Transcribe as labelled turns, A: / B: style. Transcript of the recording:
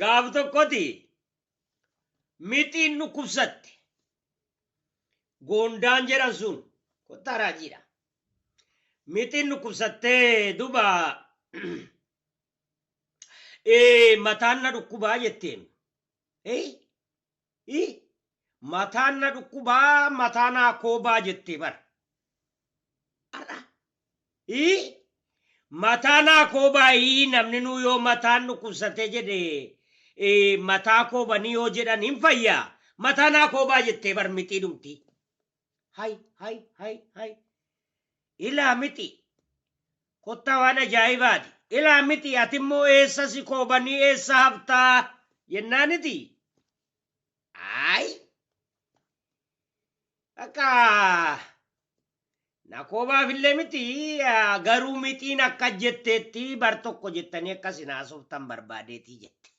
A: Gaaf tokkoti mitiin dhukkubsatte goondaan jedhan sun kottaa raajiidha. Mitiin dhukkubsattee duba mataan na dhukkubaa jetteen. Mataan na dhukkubaa mataa naa koobaa jettee bara. Mataa naa koobaa namni nuu yoo mataan dhukkubsatee jedhee mataa koobanii yoo jedhan hin fayyaa. Mataa naa koobaa jettee bar mitii dhumti. Hay. Ilaa miti. Kottaa waan ajaa'ibaati. Ilaa miti ati immoo eessa si koobanii eessa haftaa jennaaniti. Akka na koobaaf illee miti garuu mitiin akka jetteetti bar tokko jettanii akkas hin haasoftan barbaadeetii jette.